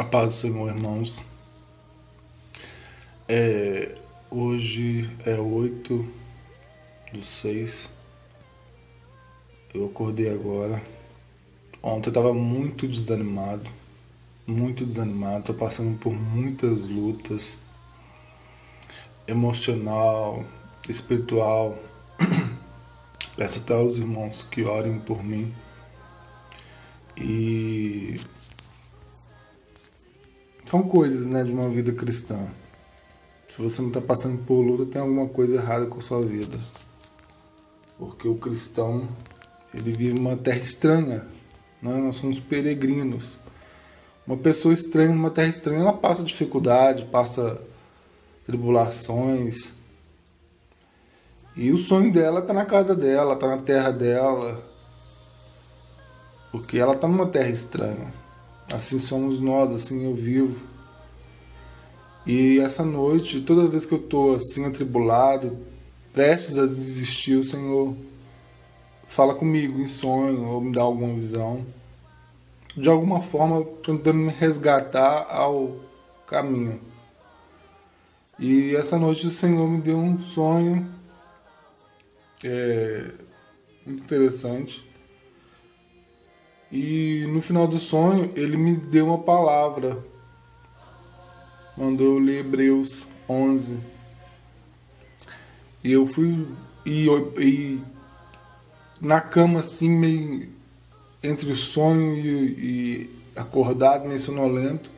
A paz do Senhor, irmãos. Hoje é 8/6. Eu acordei agora. Ontem eu estava muito desanimado. Tô passando por muitas lutas. Emocional, espiritual. Peço até aos irmãos que orem por mim. E são coisas, de uma vida cristã. Se você não está passando por luta, tem alguma coisa errada com a sua vida. Porque o cristão, ele vive uma terra estranha. Nós somos peregrinos. Uma pessoa estranha numa terra estranha, ela passa dificuldade, passa tribulações. E o sonho dela está na casa dela, está na terra dela. Porque ela está numa terra estranha. Assim somos nós, assim eu vivo. E essa noite, toda vez que eu estou assim atribulado, prestes a desistir, o Senhor fala comigo em sonho ou me dá alguma visão. De alguma forma, tentando me resgatar ao caminho. E essa noite o Senhor me deu um sonho muito interessante. E no final do sonho, ele me deu uma palavra. Mandou eu ler Hebreus 11. E eu fui e na cama assim, meio entre o sonho e acordado, meio sonolento,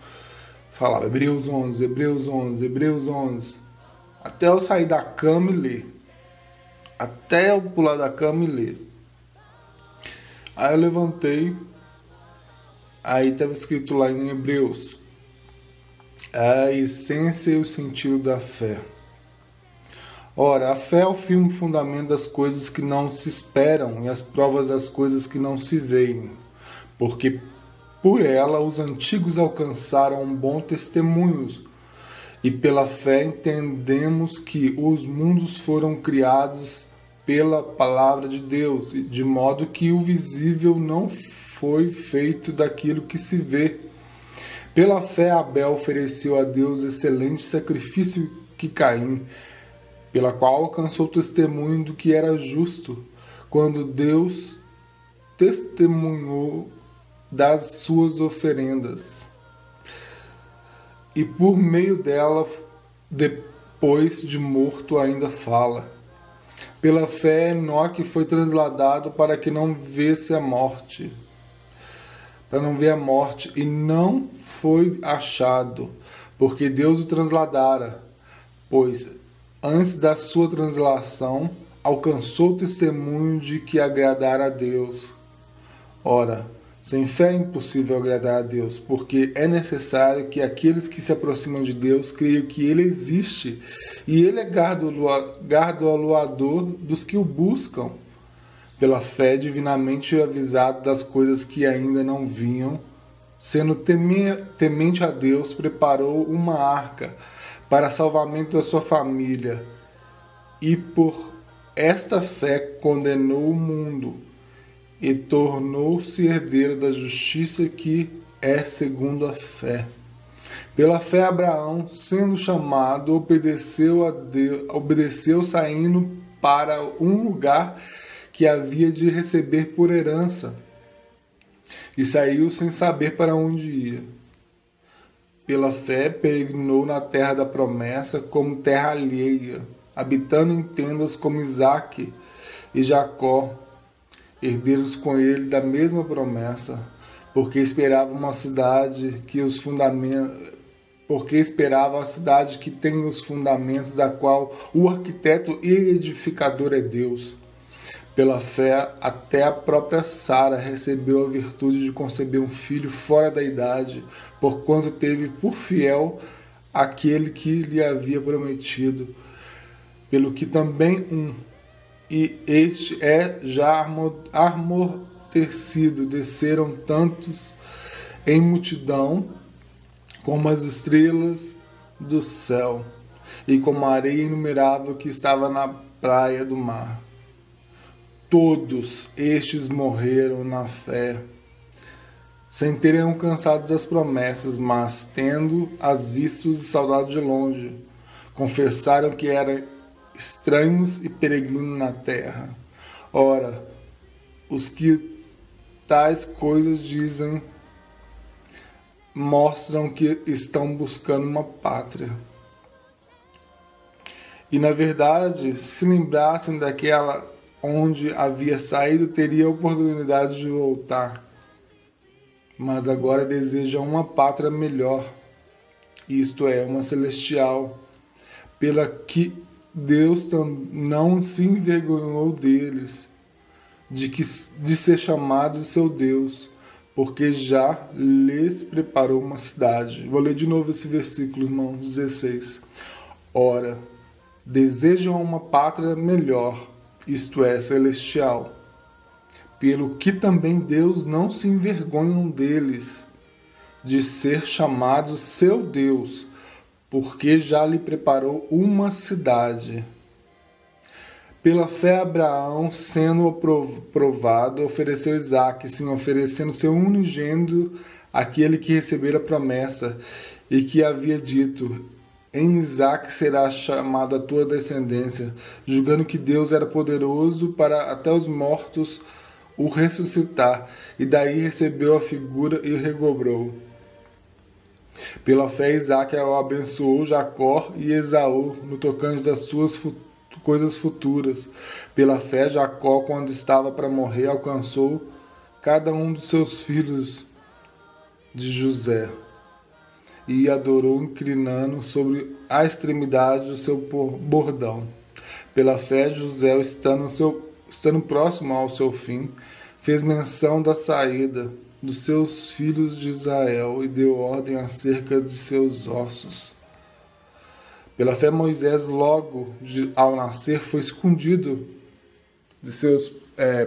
falava Hebreus 11, Hebreus 11, Hebreus 11. Até eu sair da cama e ler. Até eu pular da cama e ler. Aí eu levantei, aí estava escrito lá em Hebreus, a essência e o sentido da fé. Ora, a fé é o firme fundamento das coisas que não se esperam e as provas das coisas que não se veem, porque por ela os antigos alcançaram um bom testemunho, e pela fé entendemos que os mundos foram criados pela palavra de Deus, de modo que o visível não foi feito daquilo que se vê. Pela fé Abel ofereceu a Deus excelente sacrifício que Caim, pela qual alcançou testemunho do que era justo, quando Deus testemunhou das suas oferendas. E por meio dela, depois de morto, ainda fala. Pela fé, Enoque foi transladado para que não visse a morte. Para não ver a morte, e não foi achado, porque Deus o transladara, pois antes da sua translação alcançou o testemunho de que agradara a Deus. Ora, sem fé é impossível agradar a Deus, porque é necessário que aqueles que se aproximam de Deus creiam que Ele existe, e Ele é galardoador dos que o buscam. Pela fé, divinamente avisado das coisas que ainda não vinham, sendo temente a Deus, preparou uma arca para salvamento da sua família, e por esta fé condenou o mundo, e tornou-se herdeiro da justiça que é segundo a fé. Pela fé Abraão, sendo chamado, obedeceu saindo para um lugar que havia de receber por herança, e saiu sem saber para onde ia. Pela fé peregrinou na terra da promessa como terra alheia, habitando em tendas como Isaque e Jacó, herdeiros com ele da mesma promessa, porque esperava a cidade que tem os fundamentos, da qual o arquiteto e edificador é Deus. Pela fé, até a própria Sara recebeu a virtude de conceber um filho fora da idade, porquanto teve por fiel aquele que lhe havia prometido, pelo que também e este é já amortecido, desceram tantos em multidão como as estrelas do céu, e como a areia inumerável que estava na praia do mar. Todos estes morreram na fé, sem terem alcançado as promessas, mas tendo as vistos e saudado de longe, confessaram que eram estranhos e peregrinos na terra. Ora, os que tais coisas dizem mostram que estão buscando uma pátria. E na verdade, se lembrassem daquela onde havia saído, teria a oportunidade de voltar. Mas agora desejam uma pátria melhor, isto é, uma celestial, pela que Deus não se envergonhou deles, de ser chamados seu Deus, porque já lhes preparou uma cidade. Vou ler de novo esse versículo, irmãos, 16. Ora, desejam uma pátria melhor, isto é, celestial, pelo que também Deus não se envergonha deles, de ser chamados seu Deus, porque já lhe preparou uma cidade. Pela fé, Abraão, sendo provado, ofereceu Isaque, sim, oferecendo seu unigênito àquele que recebera a promessa, e que havia dito: em Isaque será chamada a tua descendência, julgando que Deus era poderoso para até os mortos o ressuscitar, e daí recebeu a figura e o recobrou. Pela fé, Isaque abençoou Jacó e Esaú no tocante das suas coisas futuras. Pela fé, Jacó, quando estava para morrer, alcançou cada um dos seus filhos de José e adorou inclinando sobre a extremidade do seu bordão. Pela fé, José, estando próximo ao seu fim, fez menção da saída dos seus filhos de Israel e deu ordem acerca de seus ossos. Pela fé, Moisés, logo ao nascer, foi escondido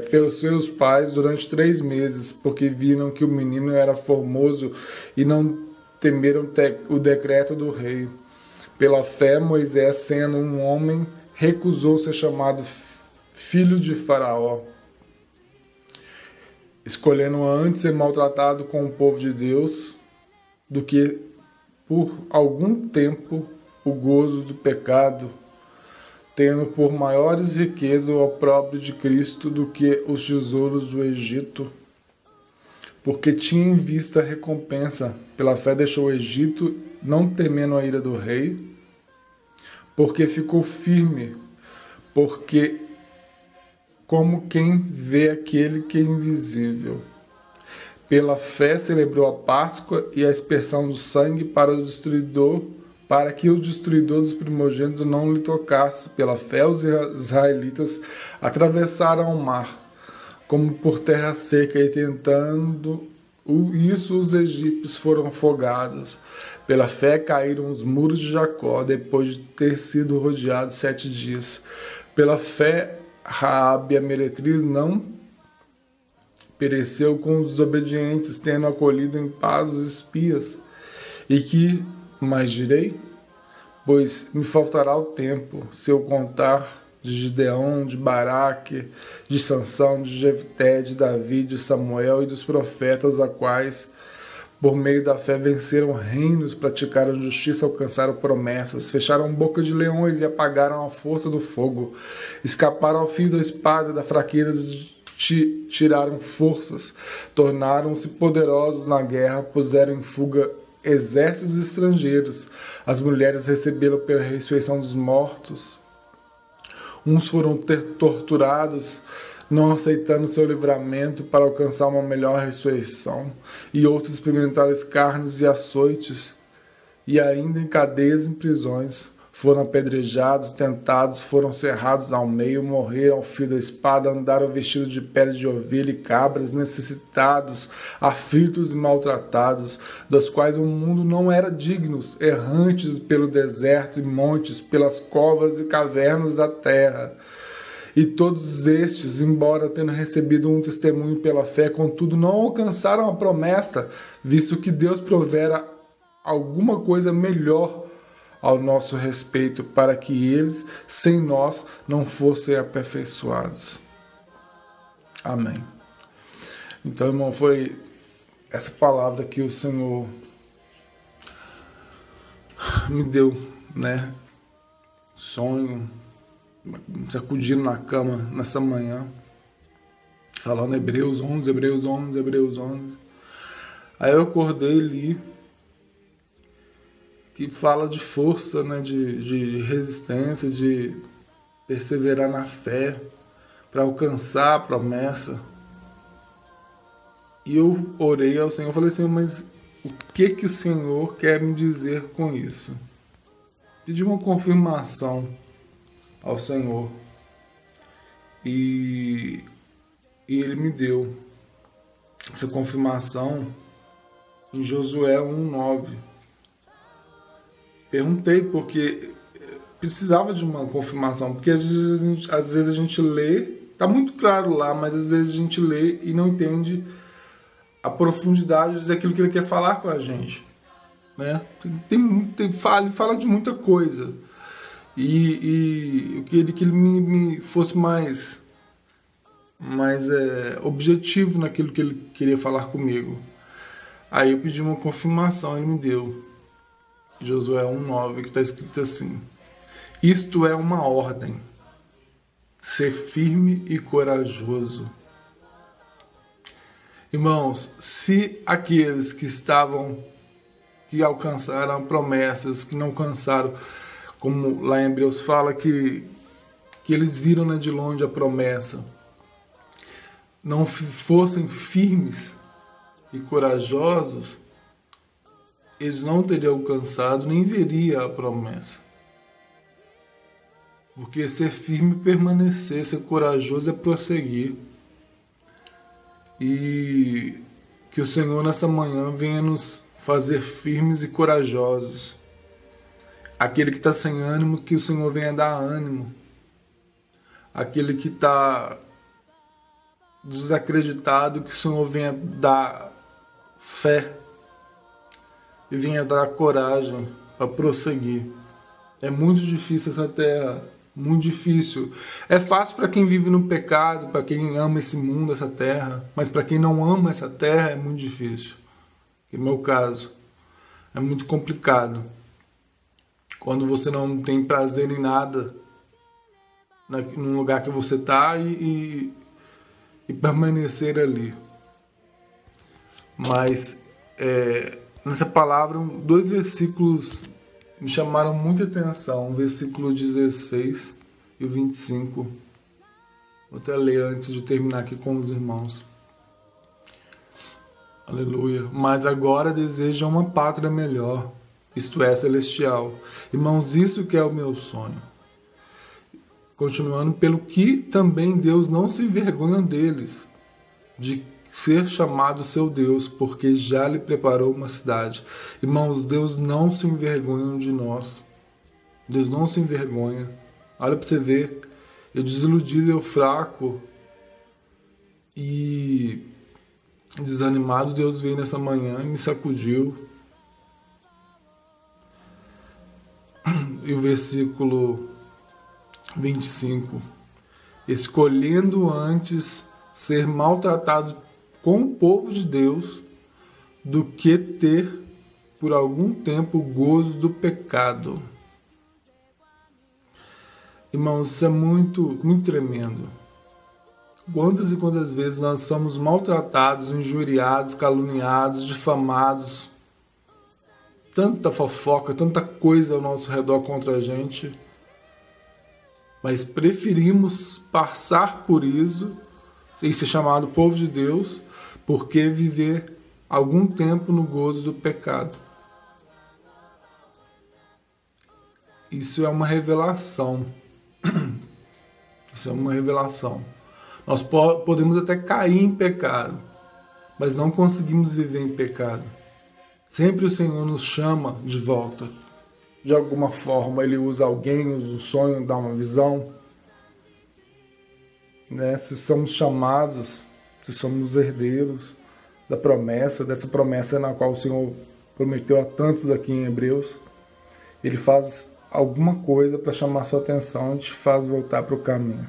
pelos seus pais durante 3 meses, porque viram que o menino era formoso e não temeram o decreto do rei. Pela fé, Moisés, sendo um homem, recusou ser chamado filho de Faraó, escolhendo antes ser maltratado com o povo de Deus do que por algum tempo o gozo do pecado, tendo por maiores riquezas o opróbrio de Cristo do que os tesouros do Egito, porque tinha em vista a recompensa. Pela fé deixou o Egito, não temendo a ira do rei, porque ficou firme, porque como quem vê aquele que é invisível. Pela fé celebrou a Páscoa e a aspersão do sangue para que o destruidor dos primogênitos não lhe tocasse. Pela fé os israelitas atravessaram o mar, como por terra seca, e tentando isso os egípcios foram afogados. Pela fé caíram os muros de Jacó, depois de ter sido rodeados 7 dias. Pela fé, Raabe, a meretriz, não pereceu com os desobedientes, tendo acolhido em paz os espias. E que mais direi? Pois me faltará o tempo, se eu contar de Gideão, de Baraque, de Sansão, de Jefté, de Davi, de Samuel e dos profetas, a quais, por meio da fé, venceram reinos, praticaram justiça, alcançaram promessas, fecharam boca de leões e apagaram a força do fogo, escaparam ao fio da espada, da fraqueza tiraram forças, tornaram-se poderosos na guerra, puseram em fuga exércitos estrangeiros. As mulheres receberam pela ressurreição dos mortos. Uns foram torturados, não aceitando seu livramento para alcançar uma melhor ressurreição, e outros experimentaram escárnios e açoites, e ainda em cadeias e em prisões. Foram apedrejados, tentados, foram cerrados ao meio, morreram ao fio da espada, andaram vestidos de pele de ovelha e cabras, necessitados, aflitos e maltratados, dos quais o mundo não era digno, errantes pelo deserto e montes, pelas covas e cavernas da terra. E todos estes, embora tendo recebido um testemunho pela fé, contudo não alcançaram a promessa, visto que Deus provera alguma coisa melhor ao nosso respeito, para que eles, sem nós, não fossem aperfeiçoados. Amém. Então, irmão, foi essa palavra que o Senhor me deu, né? Sonho, me sacudindo na cama nessa manhã, falando Hebreus 11, Hebreus 11, Hebreus 11. Aí eu acordei e li, que fala de força, né? De resistência, de perseverar na fé, para alcançar a promessa. E eu orei ao Senhor, falei assim, mas o que o Senhor quer me dizer com isso? Pedi uma confirmação ao Senhor. E Ele me deu essa confirmação em Josué 1:9. Perguntei porque precisava de uma confirmação, porque às vezes a gente lê, tá muito claro lá, mas às vezes a gente lê e não entende a profundidade daquilo que ele quer falar com a gente, né? Fala de muita coisa e eu queria que ele me fosse mais objetivo naquilo que ele queria falar comigo. Aí eu pedi uma confirmação, ele me deu Josué 1:9, que está escrito assim: isto é uma ordem, ser firme e corajoso. Irmãos, se aqueles que alcançaram promessas, que não alcançaram, como lá em Hebreus fala, que eles viram, né, de longe a promessa, não fossem firmes e corajosos, eles não teriam alcançado, nem veriam a promessa. Porque ser firme, permanecer, ser corajoso é prosseguir. E que o Senhor nessa manhã venha nos fazer firmes e corajosos. Aquele que está sem ânimo, que o Senhor venha dar ânimo. Aquele que está desacreditado, que o Senhor venha dar fé e venha dar coragem para prosseguir. É muito difícil essa terra, muito difícil. É fácil para quem vive no pecado, para quem ama esse mundo, essa terra, mas para quem não ama essa terra é muito difícil. No meu caso, é muito complicado. Quando você não tem prazer em nada, no lugar que você está e permanecer ali. Mas nessa palavra, 2 versículos me chamaram muita atenção, o versículo 16 e o 25. Vou até ler antes de terminar aqui com os irmãos. Aleluia. Mas agora desejam uma pátria melhor, isto é, celestial. Irmãos, isso que é o meu sonho. Continuando, pelo que também Deus não se envergonha deles, de ser chamado seu Deus, porque já lhe preparou uma cidade. Irmãos, Deus não se envergonha de nós. Deus não se envergonha. Olha para você ver, eu desiludido, eu fraco e desanimado, Deus veio nessa manhã e me sacudiu. E o versículo 25: escolhendo antes ser maltratado com o povo de Deus do que ter por algum tempo o gozo do pecado. Irmãos, isso é muito, muito tremendo. Quantas e quantas vezes nós somos maltratados, injuriados, caluniados, difamados, tanta fofoca, tanta coisa ao nosso redor contra a gente, mas preferimos passar por isso e ser chamado povo de Deus, porque viver algum tempo no gozo do pecado. Isso é uma revelação. Isso é uma revelação. Nós podemos até cair em pecado, mas não conseguimos viver em pecado. Sempre o Senhor nos chama de volta. De alguma forma, Ele usa alguém, usa o sonho, dá uma visão. Né? Se somos chamados, se somos herdeiros da promessa, dessa promessa na qual o Senhor prometeu a tantos aqui em Hebreus, Ele faz alguma coisa para chamar sua atenção e te faz voltar para o caminho.